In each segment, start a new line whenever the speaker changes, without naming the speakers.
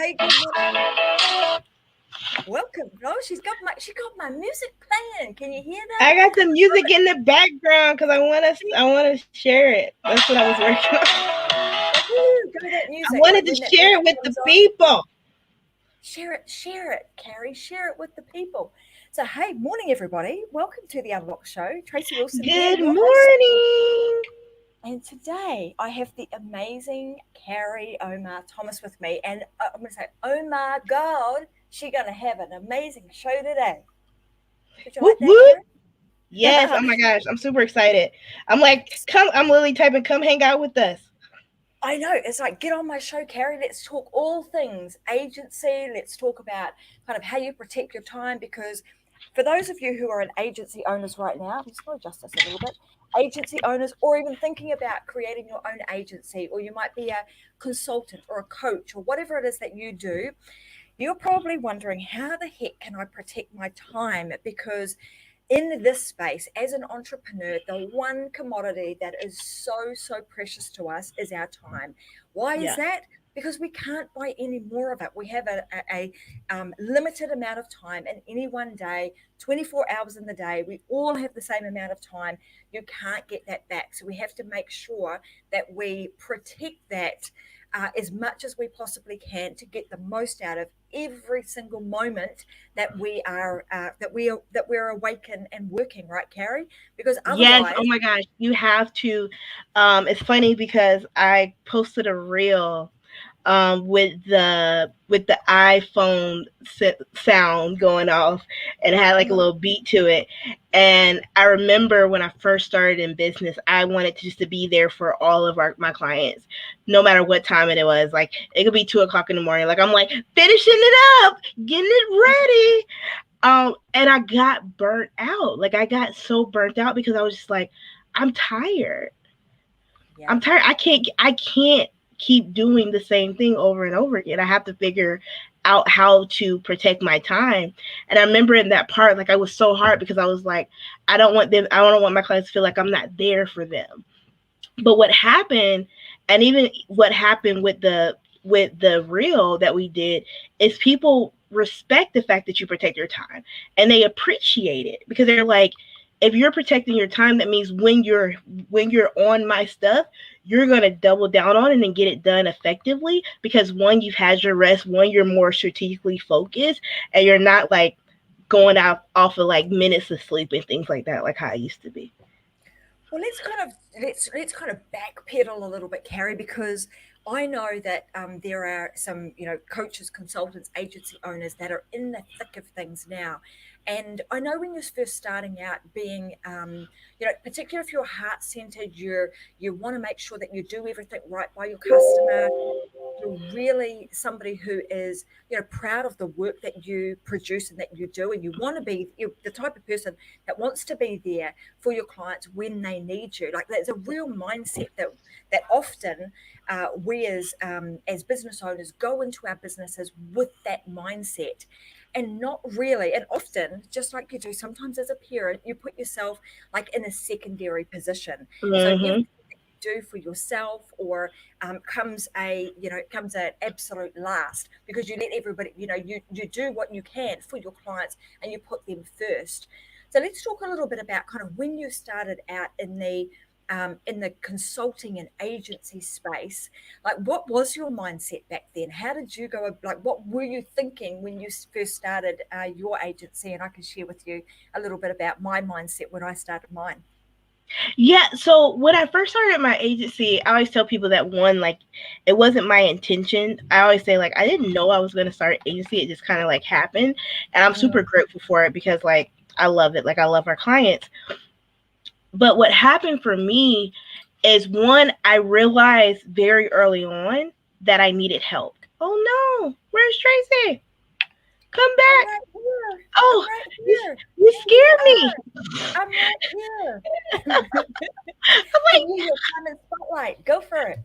Hey, good morning. Welcome. Oh, she got my music playing. Can you hear that?
I got the music in the background because I want to share it. That's what I was working on.
Woo, go that
I
music.
wanted
Like
to
when that
share it
music
with the
comes on,
people.
share it, Carrie. Share it with the people. So, hey, morning, everybody. Welcome to the Unlock Show. Tracy Wilson here,
Good
your host.
morning.
And today I have the amazing Carrie Omar Thomas with me. And I'm going to say, oh my God, she's going to have an amazing show today. Did you
Whoop
like that,
whoop. Yes.
Carrie?
Oh my gosh, I'm super excited. I'm like, come. I'm literally typing, come hang out with us.
I know. It's like, get on my show, Carrie. Let's talk all things agency. Let's talk about kind of how you protect your time. Because for those of you who are an agency owners right now, I'm just going to adjust this a little bit. Agency owners, or even thinking about creating your own agency, or you might be a consultant or a coach or whatever it is that you do, you're probably wondering, how the heck can I protect my time? Because in this space, as an entrepreneur, the one commodity that is so precious to us is our time. Why is
Yeah.
that? Because we can't buy any more of it. We have a limited amount of time in any one day, 24 hours in the day. We all have the same amount of time. You can't get that back. So we have to make sure that we protect that as much as we possibly can to get the most out of every single moment that we're awake and working, right, Carrie? Because
Yes. Oh
otherwise,
my gosh, you have to. It's funny because I posted a reel with the iPhone sound going off and it had like a
mhm,
little beat to it. And I remember when I first started in business, I wanted to just to be there for all of my clients, no matter what time it was. Like it could be 2 o'clock in the morning. Like I'm like finishing it up, getting it ready. And I got burnt out. Like I got so burnt out because I was just like, I'm tired.
yeah,
I'm tired. I can't keep doing the same thing over and over again. I have to figure out how to protect my time. And I remember in that part, like I was so hard because I was like, I don't want my clients to feel like I'm not there for them. But what happened, and even what happened with the reel that we did, is people respect the fact that you protect your time and they appreciate it because they're like, if you're protecting your time, that means when you're on my stuff, you're gonna double down on it and get it done effectively because one, you've had your rest, one, you're more strategically focused, and you're not like going out off of like minutes of sleep and things like that, like how I used to be.
well, let's kind of backpedal a little bit, Carrie, because I know that there are some, coaches, consultants, agency owners that are in the thick of things now. And I know when you're first starting out, being, particularly if you're heart centered, you want to make sure that you do everything right by your customer. You're really somebody who is, proud of the work that you produce and that you do, and you want to be, you're the type of person that wants to be there for your clients when they need you. Like there's a real mindset that often we as business owners go into our businesses with that mindset, and not really. And often, just like you do sometimes as a parent, you put yourself like in a secondary position. So everything
Hmm.
that you do for yourself, or comes an absolute last, because you let everybody, you do what you can for your clients and you put them first. So let's talk a little bit about kind of when you started out in the consulting and agency space. Like, what was your mindset back then? How did you go? Like, what were you thinking when you first started your agency? And I can share with you a little bit about my mindset when I started mine.
Yeah, so when I first started my agency, I always tell people that one, like, it wasn't my intention. I always say, like, I didn't know I was going to start an agency. It just kind of like happened. And I'm
Mm,
super grateful for it because, like, I love it. Like, I love our clients. But what happened for me is one, I realized very early on that I needed help. Oh no, where's Tracy? Come
I'm
back.
right here. I'm
Oh,
right
you,
here.
you
There you
scared me.
are. I'm right here.
I'm
Give you your time and spotlight. Go for it.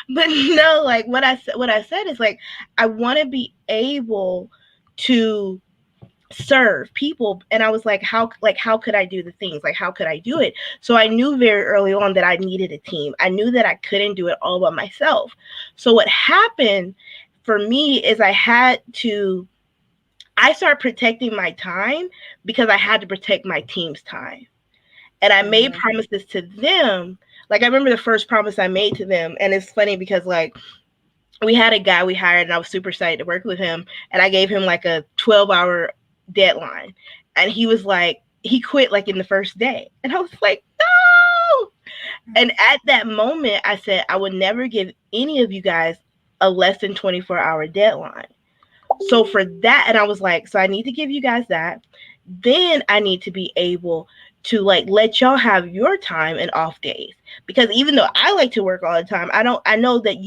but no, like what I said is like I want to be able to serve people, and I was like how could I do the things, like how could I do it? So I knew very early on that I needed a team. I knew that I couldn't do it all by myself. So what happened for me is I started protecting my time because I had to protect my team's time. And I made
Mm-hmm.
promises to them. Like I remember the first promise I made to them, and it's funny because like we had a guy we hired, and I was super excited to work with him, and I gave him like a 12-hour deadline, and he was like, he quit like in the first day, and I was like, no. And at that moment, I said I would never give any of you guys a less than 24-hour deadline. So for that, and I was like, so I need to give you guys that. Then I need to be able to like let y'all have your time and off days. Because even though I like to work all the time, I know that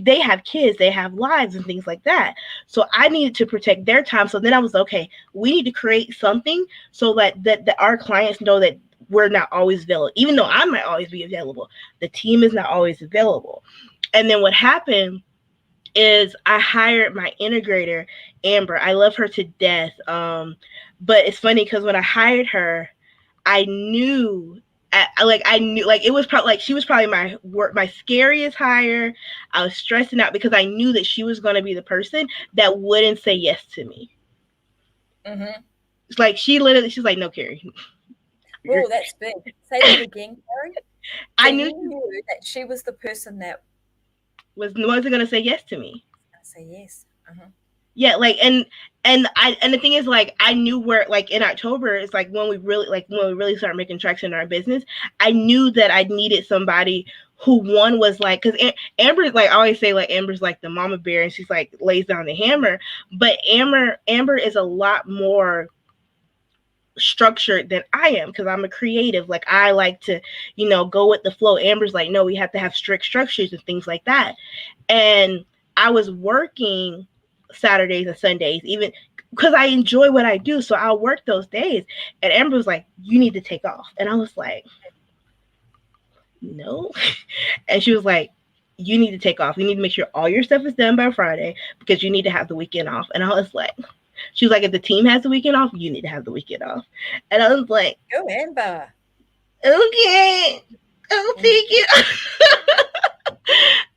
they have kids, they have lives and things like that. So I needed to protect their time. So then I was okay, we need to create something so that our clients know that we're not always available. Even though I might always be available, the team is not always available. And then what happened is I hired my integrator, Amber. I love her to death. But it's funny because when I hired her, I knew I knew like it was probably like she was probably my scariest hire. I was stressing out because I knew that she was going to be the person that wouldn't say yes to me.
Mm-hmm.
It's like she's like, no, Carrie.
Oh, that's big. Say that again, Carrie. So
I knew
you
she
knew that she was the person that
wasn't going to say yes to me.
was going to say yes. Uh-huh.
Yeah, like and the thing is like I knew where like in October it's like when we really start making traction in our business. I knew that I needed somebody who one was like because Amber, like I always say, like Amber's like the mama bear and she's like lays down the hammer, but Amber is a lot more structured than I am because I'm a creative. Like I like to go with the flow. Amber's like, no, we have to have strict structures and things like that. And I was working Saturdays and Sundays, even because I enjoy what I do. So I'll work those days. And Amber was like, you need to take off. And I was like, no. And she was like, you need to take off. You need to make sure all your stuff is done by Friday because you need to have the weekend off. And I was like, she was like, if the team has the weekend off, you need to have the weekend off. And I was like,
Go, Amber.
okay, I'll take it.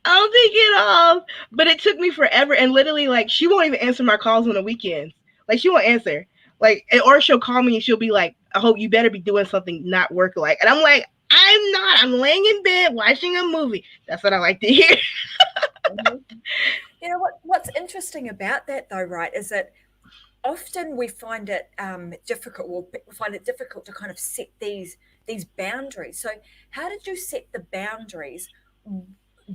I'll take it off. But it took me forever. And literally, like, she won't even answer my calls on the weekends. Like, she won't answer. Like, or she'll call me and she'll be like, I hope you better be doing something not work like. And I'm like, I'm not. I'm laying in bed watching a movie. That's what I like to hear.
Mm-hmm. You know what's interesting about that though, right, is that often we find it difficult, or we find it difficult to kind of set these boundaries. So how did you set the boundaries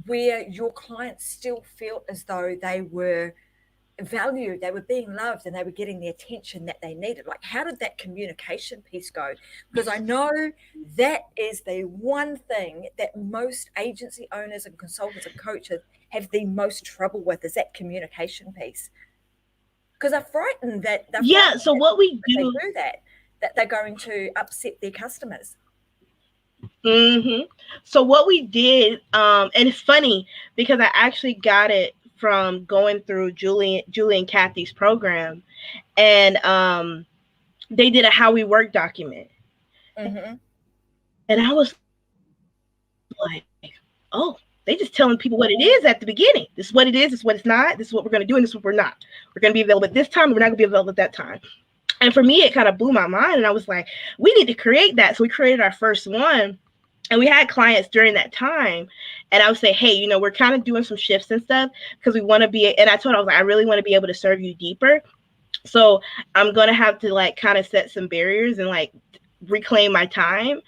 where your clients still felt as though they were valued, they were being loved, and they were getting the attention that they needed? Like, how did that communication piece go? Because I know that is the one thing that most agency owners and consultants and coaches have the most trouble with, is that communication piece. Because they're
Yeah.
frightened
So
that
what we
if they
do.
do that they're going to upset their customers.
Mm-hmm. So what we did, and it's funny because I actually got it from going through Julie and Kathy's program, and they did a how we work document,
Mm-hmm.
and I was like, oh, they just telling people what it is at the beginning. This is what it is. This is what it's not. This is what we're going to do, and this is what we're not. We're going to be available at this time. And we're not going to be available at that time. And for me, it kind of blew my mind, and I was like, we need to create that. So we created our first one. And we had clients during that time, and I would say, hey, we're kind of doing some shifts and stuff because we want to be, and I told her, I was like, I really want to be able to serve you deeper. So I'm going to have to like kind of set some barriers and like reclaim my time.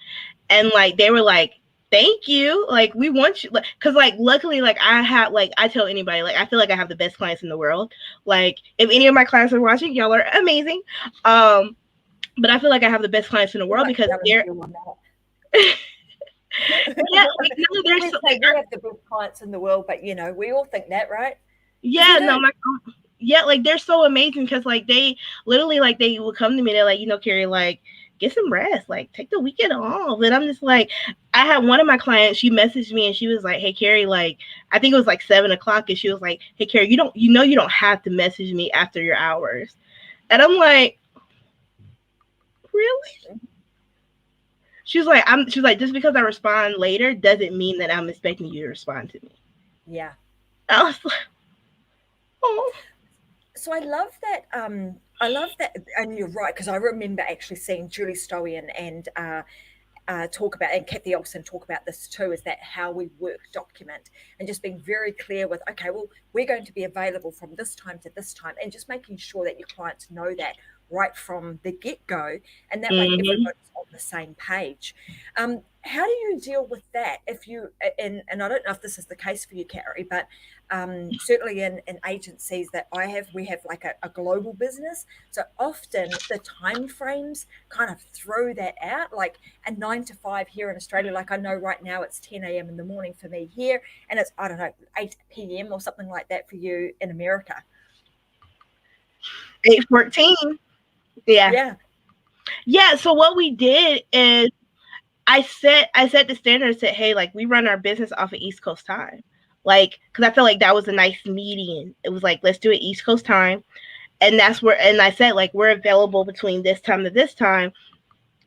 And like, they were like, thank you. Like, we want you. Cause like, luckily, like I tell anybody, like, I feel like I have the best clients in the world. Like if any of my clients are watching, y'all are amazing. But I feel like I have the best clients in the
We
world
won't
because
challenge
they're,
you on
yeah, like,
that.
no, they're
We
so,
say we have the best clients in the world, but we all think that, right? Because we
yeah, no,
do.
yeah, like they're so amazing because like they literally like they will come to me. They're like, Carrie, like get some rest, like take the weekend off. And I'm just like, I had one of my clients. She messaged me and she was like, hey, Carrie, like I think it was like 7 o'clock, and she was like, hey, Carrie, you don't have to message me after your hours. And I'm like, really? She's like, just because I respond later doesn't mean that I'm expecting you to respond to me.
Yeah.
I was like, Oh.
So I love that. I love that, and you're right, because I remember actually seeing Julie Stoian and talk about, and Kathy Olson talk about this too, is that how we work document, and just being very clear with, okay, well, we're going to be available from this time to this time, and just making sure that your clients know that right from the get-go, and that way
Mm-hmm.
everybody's on the same page. How do you deal with that if you, and I don't know if this is the case for you, Carrie, but certainly in agencies that I have, we have like a global business, so often the time frames kind of throw that out, like a 9 to 5 here in Australia. Like I know right now it's 10 a.m. in the morning for me here, and it's, I don't know, 8 p.m. or something like that for you in America.
8:14. Yeah.
Yeah.
Yeah. So what we did is I set the standard and said, hey, like we run our business off of East Coast time. Like, because I felt like that was a nice median. It was like, let's do it East Coast time. And that's where, and I said, like, we're available between this time to this time.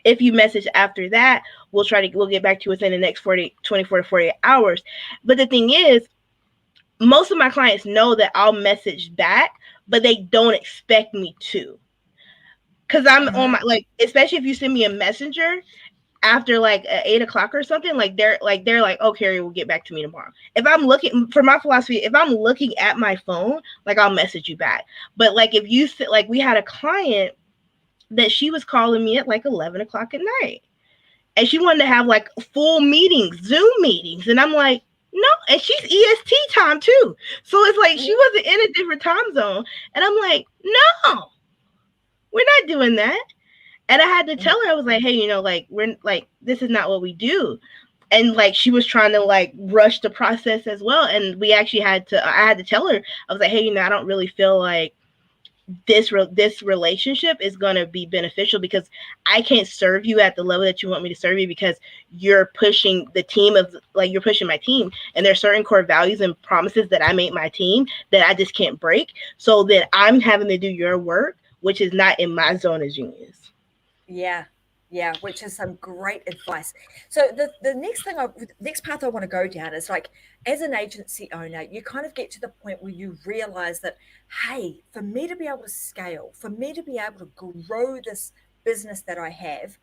If you message after that, we'll get back to you within the next 24 to 48 hours. But the thing is, most of my clients know that I'll message back, but they don't expect me to. Cause I'm on my, like, especially if you send me a messenger after like 8 o'clock or something, they're like, oh, Carrie will get back to me tomorrow. If I'm looking for my philosophy, if I'm looking at my phone, like I'll message you back. But like if you like, we had a client that she was calling me at like 11 o'clock at night, and she wanted to have like full meetings, Zoom meetings, and I'm like, no, and she's EST time too, so it's like she wasn't in a different time zone, and I'm like, no, we're not doing that. And I had to tell her, I was like, hey, like we're like, this is not what we do. And like she was trying to like rush the process as well. And I had to tell her, I was like, hey, I don't really feel like this relationship is going to be beneficial, because I can't serve you at the level that you want me to serve you, because you're pushing you're pushing my team, and there's certain core values and promises that I made my team that I just can't break. So that I'm having to do your work, which is not in my zone of genius.
Yeah, yeah, which is some great advice. So the next path I want to go down is like, as an agency owner, you kind of get to the point where you realize that, hey, for me to be able to scale, for me to be able to grow this business that I have,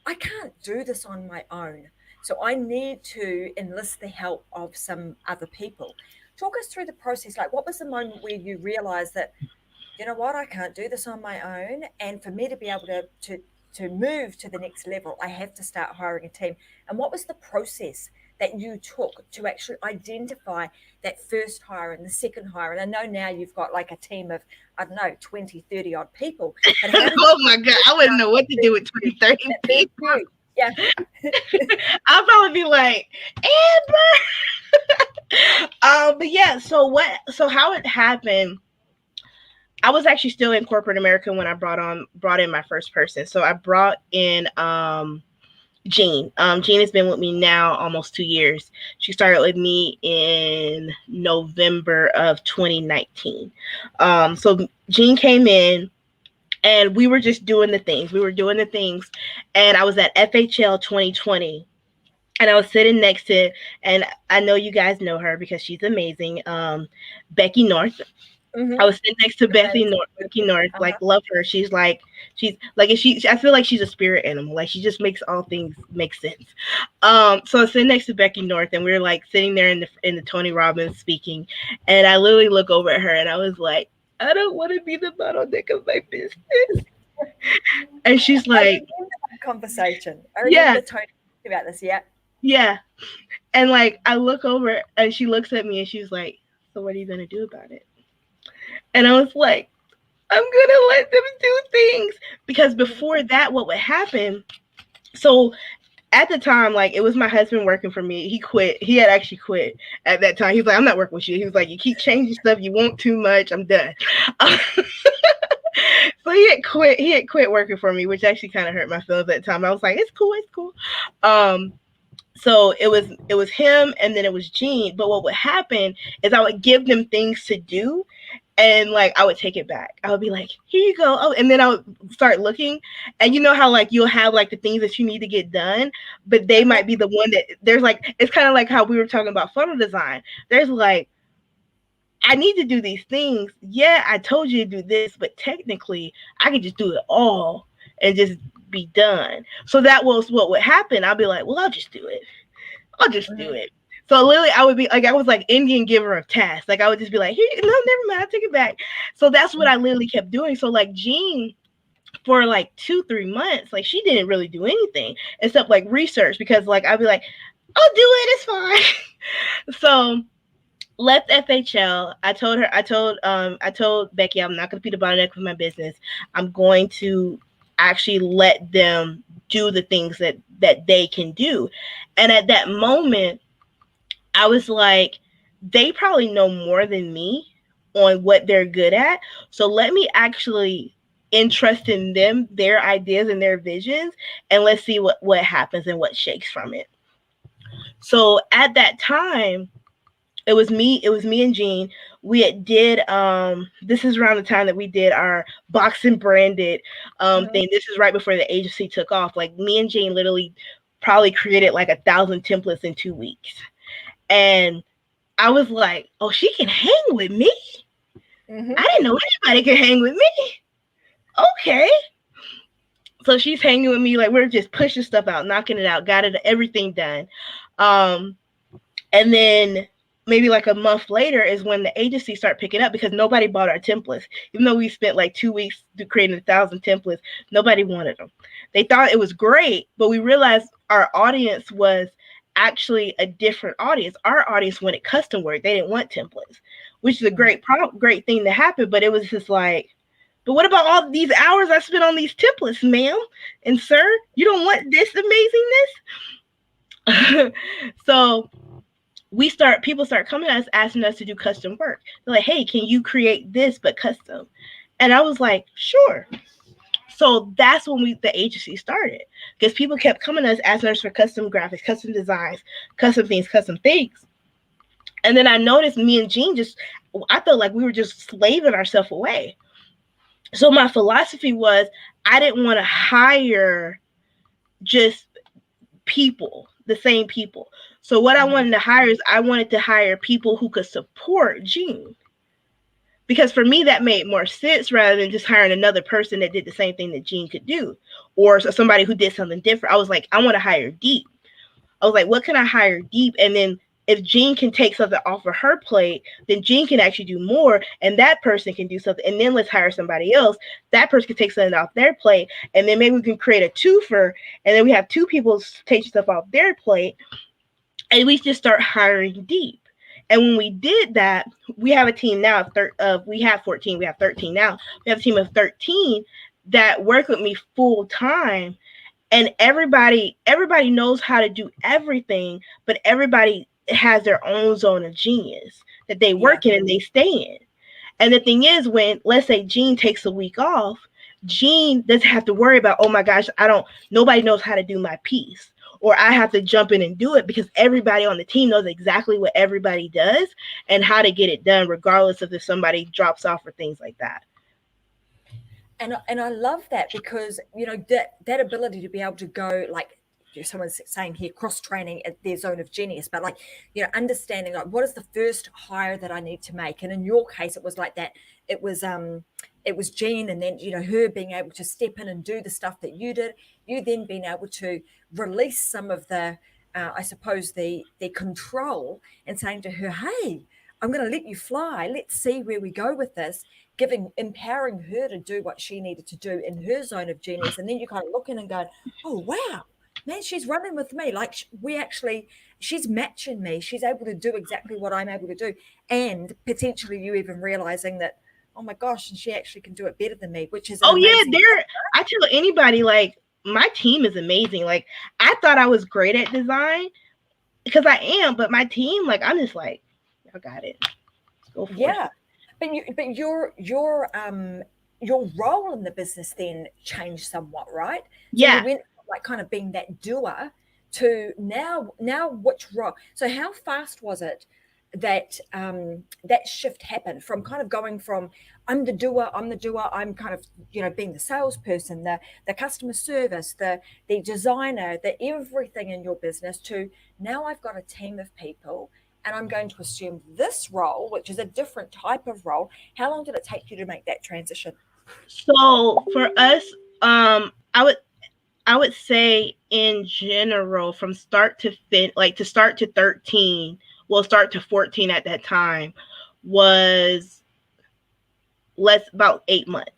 I can't do this on my own. So I need to enlist the help of some other people. Talk us through the process. Like, what was the moment where you realized that, you know what, I can't do this on my own, and for me to be able to move to the next level, I have to start hiring a team? And what was the process that you took to actually identify that first hire and the second hire? And I know now you've got like a team of, I don't know, 20, 30 odd people, but how did
Oh
you
my God, I wouldn't know what to do with 20, 30
that first
people.
few? Yeah.
I'll probably be like, Amber. But yeah, so how it happened, I was actually still in corporate America when I brought in my first person. So I brought in Jean. Jean has been with me now almost 2 years. She started with me in November of 2019. So Jean came in, and we were just doing the things. We were doing the things, and I was at FHL 2020, and I was sitting next to, and I know you guys know her because she's amazing, Becky North. I
Mm-hmm.
was sitting next to
Amazing.
Becky North, like
Uh-huh.
love her. She's like, I feel like she's a spirit animal. Like she just makes all things make sense. So I was sitting next to Becky North, and we were like sitting there in the Tony Robbins speaking, and I literally look over at her, and I was like, I don't want to be the bottleneck of my business. And she's
I
like,
remember that conversation. I
yeah,
remember Tony talking about this. Yeah.
yeah. And like I look over, and she looks at me, and she's like, so what are you gonna do about it? And I was like, I'm gonna let them do things. Because before that, what would happen, so at the time, like it was my husband working for me. He quit. He had actually quit at that time. He's like, I'm not working with you. He was like, you keep changing stuff. You want too much. I'm done. So He had quit working for me, which actually kind of hurt my feelings at the time. I was like, it's cool. It's cool. Um, so it was him, and then it was Jean. But what would happen is I would give them things to do, and like I would take it back. I would be like, here you go. Oh, and then I would start looking, and you know how like you'll have like the things that you need to get done, but they
Uh-huh.
might be the one that there's like, it's kind of like how we were talking about funnel design. There's like I need to do these things. Yeah, I told you to do this, but technically, I could just do it all and just be done. So that was what would happen. I'll be like, well, I'll just do it. I'll just do
Mhm.
it. So literally, I would be like, I was like Indian giver of tasks. Like I would just be like, here, no, never mind, I take it back. So that's what I literally kept doing. So like Jean, for like 2 3 months, like she didn't really do anything except like research because like I'd be like, I'll do it, it's fine. So left FHL. I told Becky I'm not gonna be the bottleneck with my business. I'm going to actually let them do the things that they can do. And at that moment, I was like, they probably know more than me on what they're good at. So let me actually entrust in them, their ideas and their visions, and let's see what happens and what shakes from it. So at that time, it was me and Jean. We did this is around the time that we did our boxing branded
Mhm.
thing. This is right before the agency took off. Like me and Jean literally probably created like 1,000 templates in 2 weeks. And I was like, oh, she can hang with me. I
Mhm.
didn't know anybody could hang with me. Okay. So she's hanging with me, like we're just pushing stuff out, knocking it out, got it everything done. Um, and then maybe like a month later is when the agency started picking up because nobody bought our templates. Even though we spent like 2 weeks creating 1,000 templates, nobody wanted them. They thought it was great, but we realized our audience was actually a different audience. Our audience wanted custom work. They didn't want templates, which is a
Mhm.
great thing to happen. But it was just like, but what about all these hours I spent on these templates, ma'am and sir? You don't want this amazingness? So people start coming to us asking us to do custom work. They're like, hey, can you create this but custom? And I was like, sure. So that's when the agency started because people kept coming to us asking us for custom graphics, custom designs, custom things. And then I noticed me and Jean I felt like we were just slaving ourselves away. So my philosophy was I didn't want to hire just people, the same people. So what I
Mhm.
wanted to hire is I wanted to hire people who could support Jean. Because for me that made more sense rather than just hiring another person that did the same thing that Jean could do or somebody who did something different. I was like, I want to hire deep. I was like, what can I hire deep? And then if Jean can take something off of her plate, then Jean can actually do more, and that person can do something. And then let's hire somebody else. That person can take something off their plate, and then maybe we can create a twofer, and then we have two people take stuff off their plate, and we just start hiring deep. And when we did that, we have a team now we have 14, we have 13 now. We have a team of 13 that work with me full time, and everybody knows how to do everything, but everybody has their own zone of genius that they
Yeah.
work in and they stay in. And the thing is, when let's say Jean takes a week off, Jean doesn't have to worry about, oh my gosh, nobody knows how to do my piece, or I have to jump in and do it, because everybody on the team knows exactly what everybody does and how to get it done, regardless of if somebody drops off or things like that.
And I love that because that ability to be able to go like someone's saying here cross training at their zone of genius, but like understanding like what is the first hire that I need to make, and in your case it was like that. It was Jean, and then her being able to step in and do the stuff that you did. You then being able to release some of the I suppose the control, and saying to her, hey, I'm going to let you fly. Let's see where we go with this, empowering her to do what she needed to do in her zone of genius. And then you kind of look in and go, oh wow, man, she's running with me. Like she's matching me. She's able to do exactly what I'm able to do. And potentially you even realizing that, oh my gosh, and she actually can do it better than me, which is an
Oh yeah,
amazing thing.
I tell anybody, like, my team is amazing. Like, I thought I was great at design because I am, but my team, like, I'm just like, y'all got it. Let's go for it.
Yeah. But your role in the business then changed somewhat, right? So you
Yeah.
went from like kind of being that doer to now which role? So how fast was it that that shift happened from kind of going from I'm the doer, I'm kind of being the salesperson, the customer service, the designer, the everything in your business, to now I've got a team of people and I'm going to assume this role, which is a different type of role. How long did it take you to make that transition?
So for us, I would say in general from start to like to start to 13, well, start to 14 at that time was less about 8 months.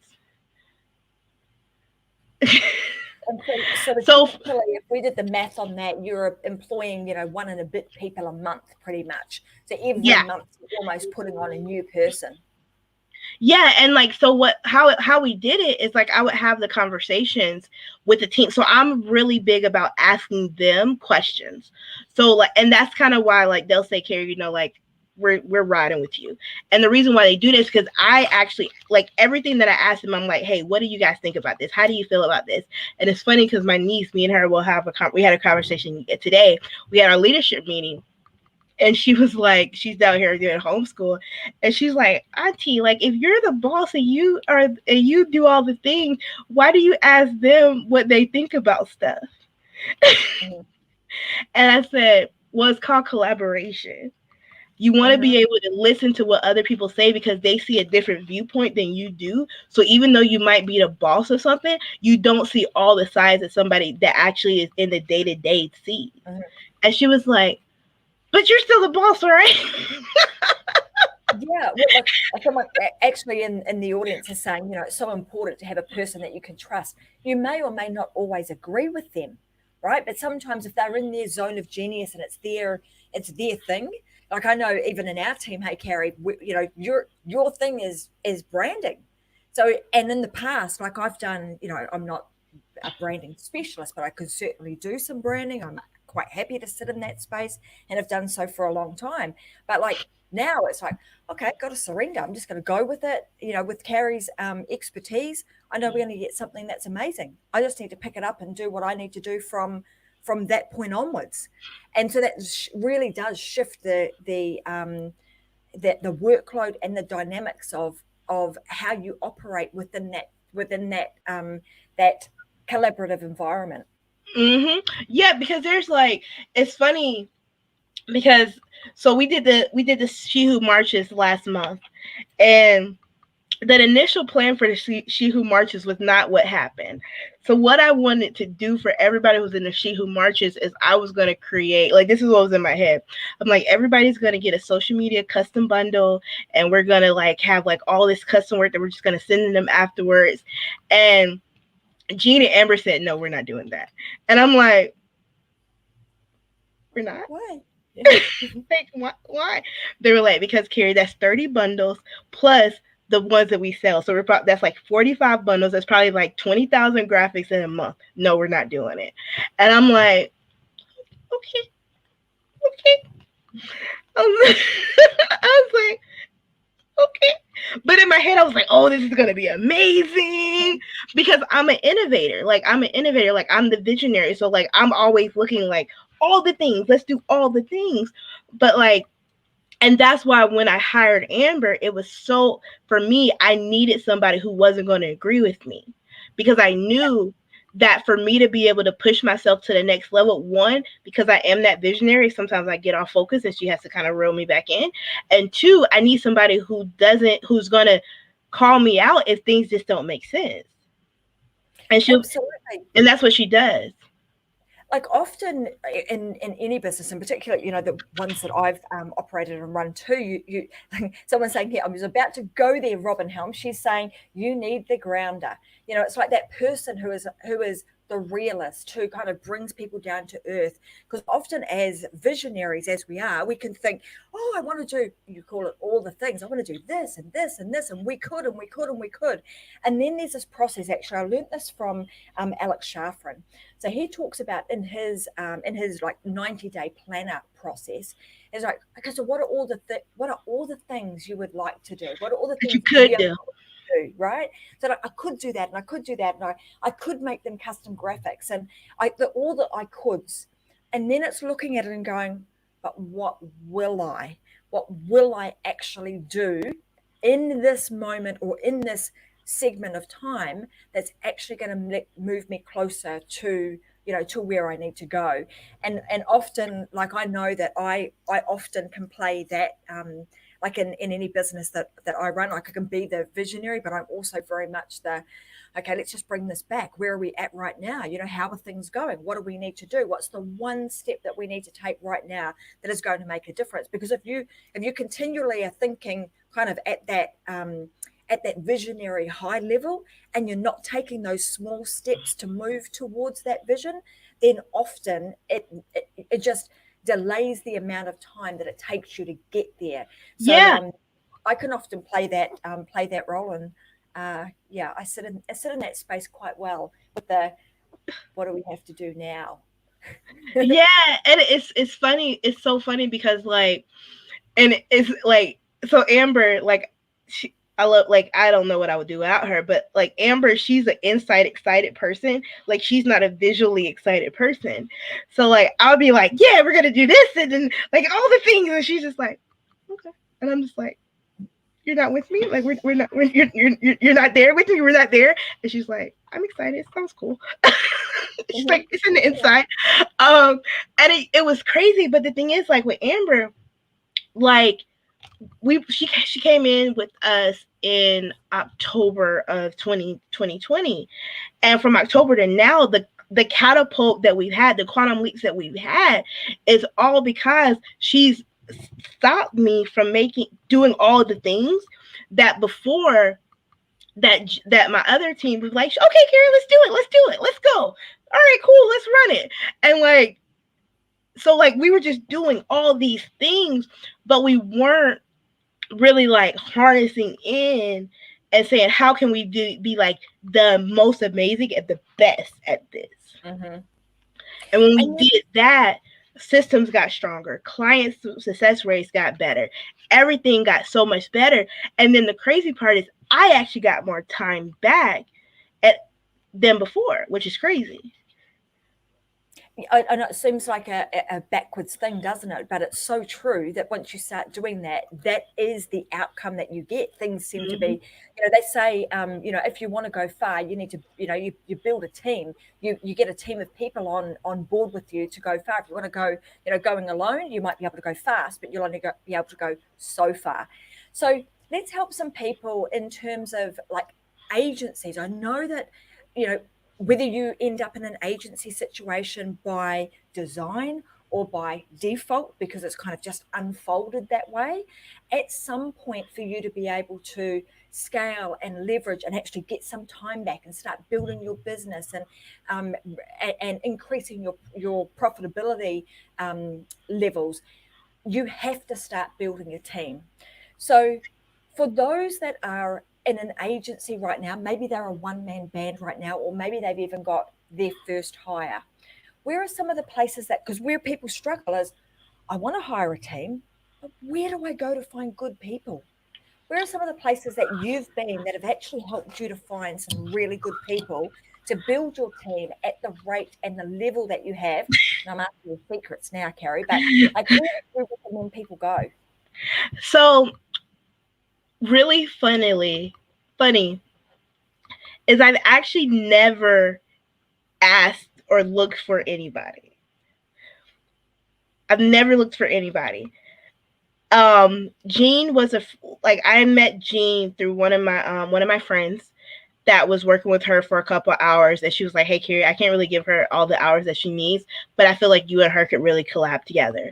And so
So
essentially, if we did the math on that, you're employing, one and a bit people a month, pretty much. So every
yeah,
month, you're almost putting on a new person.
yeah, and like so what how we did it is like I would have the conversations with the team. So I'm really big about asking them questions. So like, and that's kind of why like they'll say, Carrie, like we're riding with you. And the reason why they do this because I actually like everything that I ask them. I'm like, hey, what do you guys think about this? How do you feel about this? And it's funny because my niece, me and her will have we had a conversation today. We had our leadership meeting, and she was like, she's down here doing homeschool, and she's like, Auntie, like if you're the boss and you do all the things, why do you ask them what they think about stuff?
Mhm.
And I said, well, it's called collaboration. You want to be
Mhm.
able to listen to what other people say because they see a different viewpoint than you do. So even though you might be the boss of something, you don't see all the sides that somebody that actually is in the day to day sees.
Mhm.
And she was like, but you're still the boss, right?
Yeah, well, like someone actually in the audience is saying, it's so important to have a person that you can trust. You may or may not always agree with them, right? But sometimes if they're in their zone of genius and it's their thing. Like I know even in our team, hey Carrie, your thing is branding. So and in the past, like I've done, I'm not a branding specialist, but I could certainly do some branding. I'm quite happy to sit in that space and have done so for a long time. But like now it's like, okay, got to surrender. I'm just going to go with it. With Carrie's expertise, I know we're going to get something that's amazing. I just need to pick it up and do what I need to do from that point onwards. And so that really does shift the workload and the dynamics of how you operate within that collaborative environment.
Yeah, because there's like it's funny because so we did the She Who Marches last month, and the initial plan for the She Who Marches was not what happened. So what I wanted to do for everybody who's in the She Who Marches is I was gonna create like this is what was in my head. I'm like everybody's gonna get a social media custom bundle, and we're gonna like have like all this custom work that we're just gonna send them afterwards. And Gene and Amber said no, we're not doing that, and I'm like we're not.
Why?
Like, why? They were like, because Carrie, that's 30 bundles plus the ones that we sell. So that's like 45 bundles. That's probably like 20,000 graphics in a month. No, we're not doing it. And I'm like, okay, okay. I was like, okay. But in my head, I was like, oh, this is going to be amazing because I'm an innovator. Like, I'm an innovator. Like, I'm the visionary. So, like, I'm always looking like all the things. Let's do all the things. But, like, and that's why when I hired Amber, it was so for me, I needed somebody who wasn't going to agree with me because I knew that for me to be able to push myself to the next level, one, because I am that visionary, sometimes I get off focus and she has to kind of reel me back in. And two, I need somebody who's going to call me out if things just don't make sense. And
Absolutely.
and that's what she does.
Like often in any business, in particular, the ones that I've operated and run too, you someone's saying here, I was about to go there, Robin Helm. She's saying you need the grounder. It's like that person who is the realist who kind of brings people down to earth. Because often as visionaries as we are, we can think, oh, I want to do, you call it all the things. I want to do this and this and this, and we could and we could and we could. And then there's this process. Actually, I learned this from Alex Shafran. So he talks about in his like 90-day planner process. It's like, okay, so what are all the things you would like to do? What are all the
That you
things
could
you
do.
do, right? So like, I could do that, and I could do that, and I could make them custom graphics, and all the I coulds, and then it's looking at it and going, but what will I? What will I actually do in this moment or in this segment of time that's actually going to move me closer to to where I need to go. And often, like, I know that I often can play that, like in any business that I run, like I can be the visionary, but I'm also very much the, okay, let's just bring this back. Where are we at right now? How are things going? What do we need to do? What's the one step that we need to take right now that is going to make a difference? Because if you continually are thinking kind of at that visionary high level, and you're not taking those small steps to move towards that vision, then often it just delays the amount of time that it takes you to get there. So
Yeah.
I can often play that role, and yeah, I sit in that space quite well with the, what do we have to do now?
Yeah, and it's funny. It's so funny because like, and it's like, so Amber, like, I love, like, I don't know what I would do without her, but like Amber, she's an inside excited person. Like, she's not a visually excited person. So like, I'll be like, yeah, we're gonna do this, and then like all the things, and she's just like, okay, and I'm just like, you're not with me, like we're not, you're not there with me, we're not there, and she's like, I'm excited, it sounds cool. She's
Mm-hmm.
like, it's in the
Yeah.
inside. And it was crazy, but the thing is, like with Amber, like she came in with us in October of 2020, and from October to now, the catapult that we've had, the quantum leaps that we've had, is all because she's stopped me from doing all the things that before, that my other team was like, okay, Carrie, let's go, all right, cool, let's run it. And like, so like we were just doing all these things, but we weren't really like harnessing in and saying, how can we be like the most amazing and the best at this.
Mm-hmm.
And when we
And
did that, systems got stronger, client success rates got better, everything got so much better. And then the crazy part is, I actually got more time back at than before, which is crazy.
I know it seems like a backwards thing, doesn't it? But it's so true that once you start doing that, that is the outcome that you get. Things seem to
Mm-hmm.
be, they say, if you want to go far, you need to, you build a team. You get a team of people on board with you to go far. If you want to go, going alone, you might be able to go fast, but you'll only be able to go so far. So let's help some people in terms of like agencies. I know that, you know, whether you end up in an agency situation by design or by default because it's kind of just unfolded that way, at some point for you to be able to scale and leverage and actually get some time back and start building your business um, and increasing your profitability levels, you have to start building a team. So, for those that are in an agency right now, maybe they're a one man band right now, or maybe they've even got their first hire. Where are some of the places that, because where people struggle is, I want to hire a team, but where do I go to find good people? Where are some of the places that you've been that have actually helped you to find some really good people to build your team at the rate and the level that you have? And I'm asking you secrets now, Carrie, but like, where do you recommend people go?
So really funny is, I've actually never asked or looked for anybody. I've never looked for anybody. Jean was like, I met Jean through one of my friends that was working with her for a couple of hours, and she was like, hey Carrie, I can't really give her all the hours that she needs, but I feel like you and her could really collab together.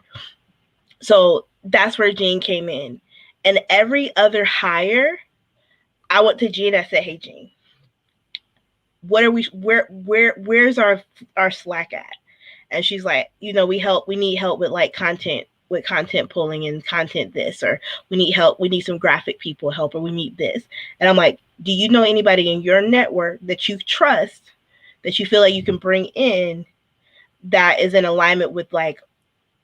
So that's where Jean came in. And every other hire, I went to Jean and I said, hey Jean, what are we where's our slack at? And she's like, we need help with like content pulling and content this, or we need some graphic people help, or we need this. And I'm like, do you know anybody in your network that you trust, that you feel like you can bring in, that is in alignment with like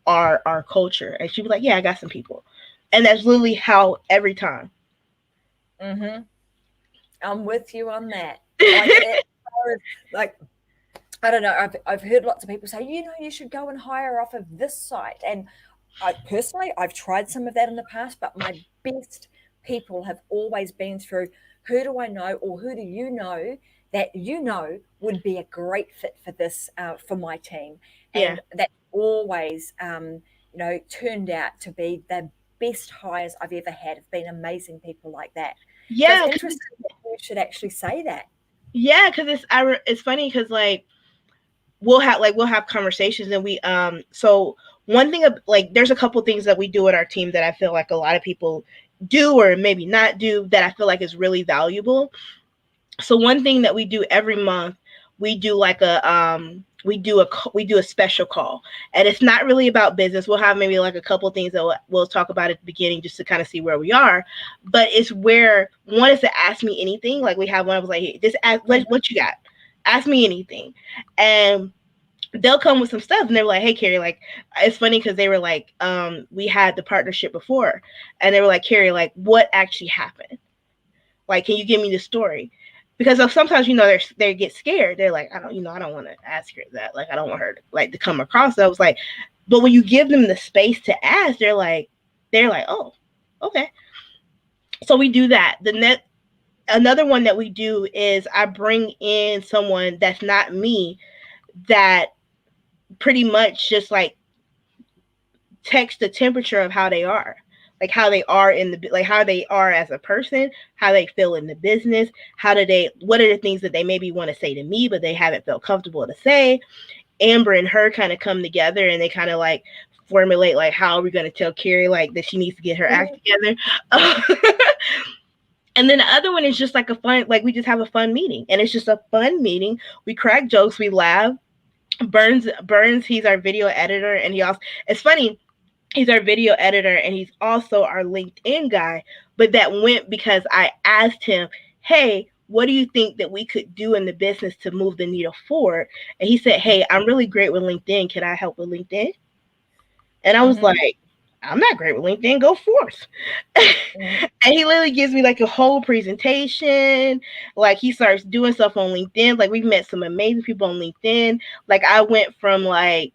our culture? And she'd be like, yeah, I got some people. And that's literally how every time.
Mm-hmm. I'm with you on that. Like, like, I don't know. I've heard lots of people say, you should go and hire off of this site. And I personally, I've tried some of that in the past, but my best people have always been through, who do I know, or who do you know that would be a great fit for this for my team,
Yeah.
and that always turned out to be the best hires I've ever had. Have been amazing people like that. So it's
Yeah, cause
interesting that you should actually say that.
yeah, cause it's funny because like we'll have conversations and we so one thing like there's a couple things that we do at our team that I feel like a lot of people do or maybe not do that I feel like is really valuable. So one thing that we do every month, we do like we do a special call, and it's not really about business. We'll have maybe like a couple things that we'll talk about at the beginning just to kind of see where we are, but it's where one is to ask me anything. Like we have one, I was like, hey, just ask what you got, ask me anything, and they'll come with some stuff and they're like, hey Carrie, like it's funny because they were like, we had the partnership before, and they were like, Carrie, like what actually happened, like can you give me the story, because of sometimes they get scared, they're like, I don't want to ask her that, like I don't want her to, like to come across. So I was like, but when you give them the space to ask, they're like, oh, okay. So we do that. Another one that we do is I bring in someone that's not me, that pretty much just like text the temperature of how they are, like how they are in the, like how they are as a person, how they feel in the business, what are the things that they maybe want to say to me but they haven't felt comfortable to say. Amber and her kind of come together and they kind of like formulate like how are we going to tell Carrie like that she needs to get her act
Mhm.
together. And then the other one is just like a fun, like we just have a fun meeting, and it's just a fun meeting. We crack jokes, we laugh. Burns, he's our video editor, and he also, it's funny, he's our video editor and he's also our LinkedIn guy. But that went because I asked him, hey, what do you think that we could do in the business to move the needle forward? And he said, hey, I'm really great with LinkedIn. Can I help with LinkedIn? And I was
Mhm.
like, I'm not great with LinkedIn. Go forth.
Mhm.
And he literally gives me like a whole presentation. Like he starts doing stuff on LinkedIn. Like we've met some amazing people on LinkedIn. Like I went from like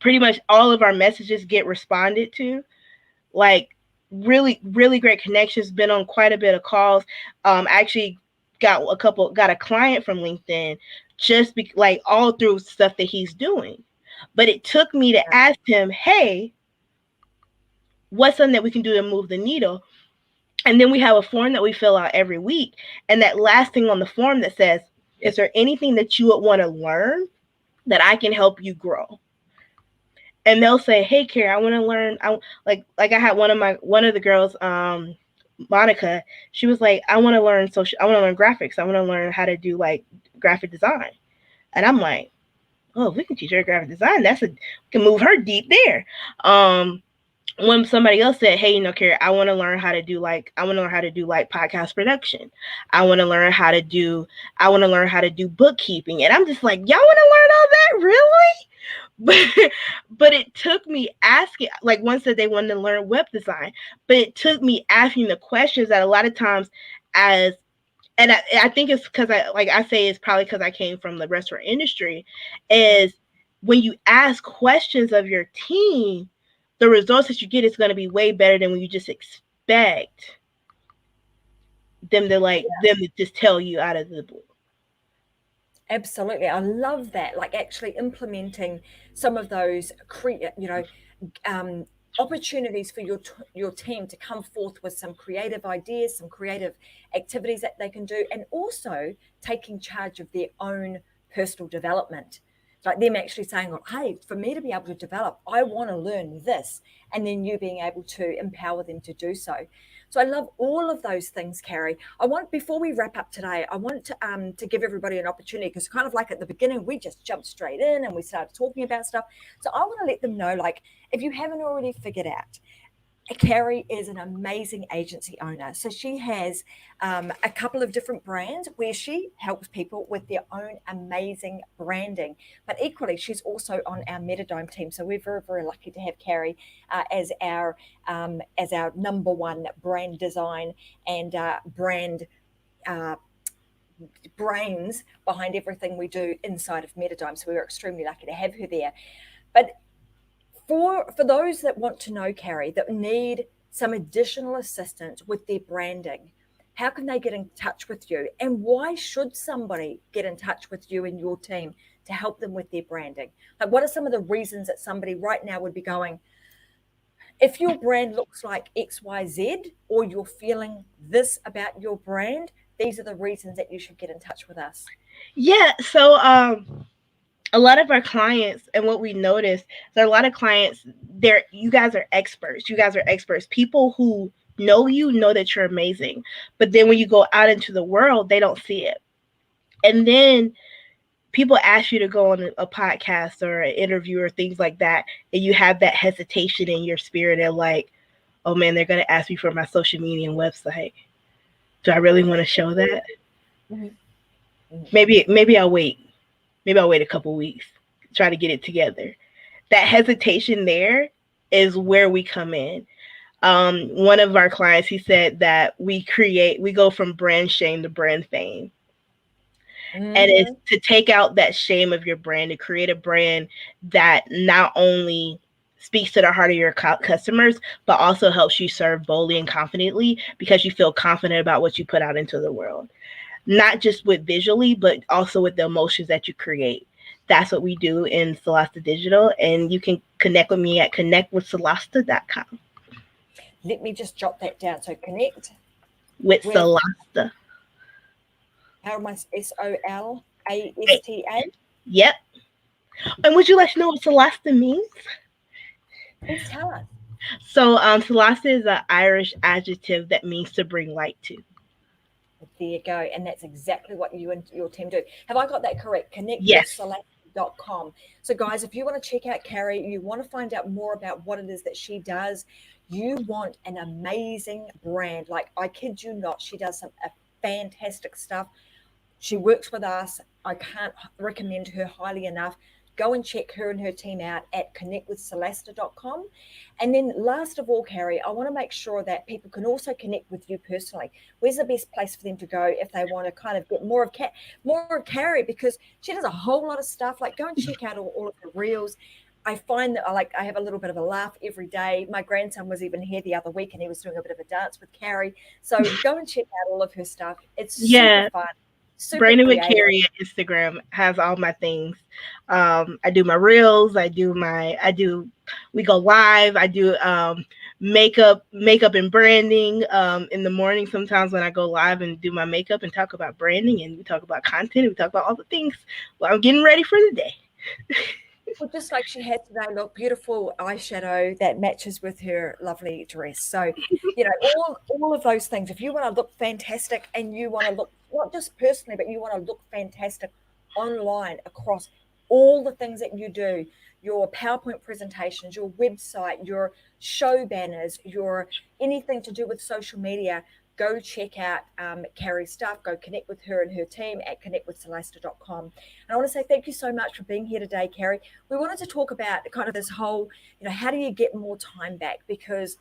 pretty much all of our messages get responded to, like really really great connections, been on quite a bit of calls. Actually got a client from LinkedIn just like all through stuff that he's doing. But it took me to ask him, hey, what's something that we can do to move the needle? And then we have a form that we fill out every week, and that last thing on the form that says, is there anything that you would want to learn that I can help you grow? And they'll say, hey Carrie, I want to learn. Like I had one of the girls, Monica, she was like, I want to learn I want to learn graphics, I want to learn how to do like graphic design. And I'm like, oh, if we can teach her graphic design, we can move her deep there. When somebody else said, hey, Carrie, I want to learn how to do like podcast production. I want to learn how to do bookkeeping. And I'm just like, y'all want to learn all that? Really? But it took me asking, like one said they wanted to learn web design, but it took me asking the questions that a lot of times, as and I think it's because I say it's probably because I came from the restaurant industry, is when you ask questions of your team, the results that you get is going to be way better than when you just expect them to just tell you out of the blue.
Absolutely. I love that. Like actually implementing some of those um, opportunities for your team to come forth with some creative ideas, some creative activities that they can do, and also taking charge of their own personal development. Like them actually saying, well, hey, for me to be able to develop, I want to learn this, and then you being able to empower them to do so. So I love all of those things, Carrie. I want, before we wrap up today, I want to give everybody an opportunity, because kind of like at the beginning, we just jumped straight in and we started talking about stuff. So I want to let them know, like, if you haven't already figured out, Carrie is an amazing agency owner. So she has a couple of different brands where she helps people with their own amazing branding. But equally, she's also on our Metadome team. So we're very, very lucky to have Carrie as our number one brand design and brand uh, brains behind everything we do inside of Metadome. So we were extremely lucky to have her there. But for those that want to know, Carrie, that need some additional assistance with their branding, How can they get in touch with you? And why should somebody get in touch with you and your team to help them with their branding? Like, what are some of the reasons that somebody right now would be going, if your brand looks like XYZ, or you're feeling this about your brand, these are the reasons that you should get in touch with us?
Yeah. So a lot of our clients, and what we noticed, there are a lot of clients there. You guys are experts. You guys are experts. People who know you know that you're amazing. But then when you go out into the world, they don't see it. And then people ask you to go on a podcast or an interview or things like that, and you have that hesitation in your spirit and like, oh man, they're gonna ask me for my social media and website. Do I really want to show that?
Mhm. Mhm.
Maybe I'll wait. Maybe I'll wait a couple weeks, try to get it together. That hesitation there is where we come in. One of our clients, he said that we go from brand shame to brand fame. And it's
Mhm.
to take out that shame of your brand, to create a brand that not only speaks to the heart of your customers, but also helps you serve boldly and confidently because you feel confident about what you put out into the world. Not just with visually, but also with the emotions that you create. That's what we do in Solasta Digital, and you can connect with me at connectwithsolasta.com.
Let me just jot that down. So connect
With
with,
Solasta.
how am I, SOLASTA?
Yep. And would you like to know what Solasta means?
Please tell us.
So, Solasta is an Irish adjective that means to bring light to.
There you go. And that's exactly what you and your team do. Have I got that correct?
Yes.
Connectwithsolasta.com. So, guys, if you want to check out Carrie, you want to find out more about what it is that she does, you want an amazing brand. Like, I kid you not, she does some fantastic stuff. She works with us. I can't recommend her highly enough. Go and check her and her team out at connectwithsolasta.com. And then, last of all, Carrie, I want to make sure that people can also connect with you personally. Where's the best place for them to go if they want to kind of get more of Carrie? Because she does a whole lot of stuff. Like, go and check out all of her reels. I find that I have a little bit of a laugh every day. My grandson was even here the other week and he was doing a bit of a dance with Carrie. So go and check out all of her stuff. It's super
Yeah.
fun, super
Brandon
creative.
McCary at Instagram has all my things. I do my reels. We go live. I do makeup and branding in the morning. Sometimes when I go live and do my makeup and talk about branding, and we talk about content, and we talk about all the things while I'm getting ready for the day.
Well, just like she had today, look, beautiful eyeshadow that matches with her lovely dress. So, all of those things. If you want to look fantastic and you want to look not just personally, but you want to look fantastic online across all the things that you do, your PowerPoint presentations, your website, your show banners, your anything to do with social media, go check out Carrie's stuff. Go connect with her and her team at connectwithsolasta.com. And I want to say thank you so much for being here today, Carrie. We wanted to talk about kind of this whole, how do you get more time back? Because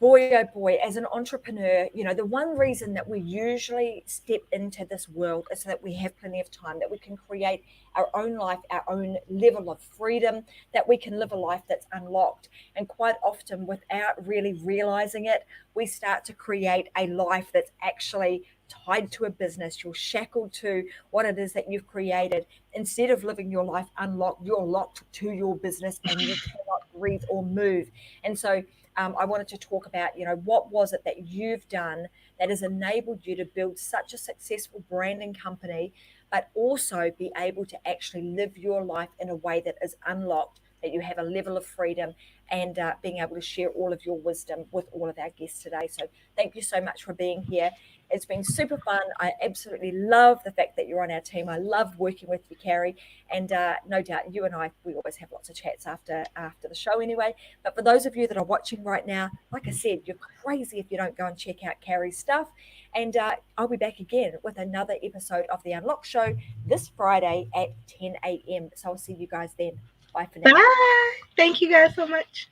boy, oh boy, as an entrepreneur, the one reason that we usually step into this world is so that we have plenty of time, that we can create our own life, our own level of freedom, that we can live a life that's unlocked. And quite often, without really realizing it, we start to create a life that's actually tied to a business. You're shackled to what it is that you've created. Instead of living your life unlocked, you're locked to your business and you cannot breathe or move. And so, I wanted to talk about, what was it that you've done that has enabled you to build such a successful branding company, but also be able to actually live your life in a way that is unlocked, that you have a level of freedom, and being able to share all of your wisdom with all of our guests today. So thank you so much for being here. It's been super fun. I absolutely love the fact that you're on our team. I love working with you, Carrie, and no doubt you and I, we always have lots of chats after the show anyway. But for those of you that are watching right now, like I said, you're crazy if you don't go and check out Carrie's stuff. And I'll be back again with another episode of The Unlock Show this Friday at 10 a.m. So I'll see you guys then. Bye for now.
Bye. Thank you guys so much.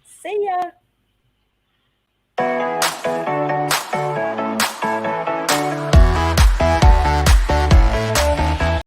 See ya.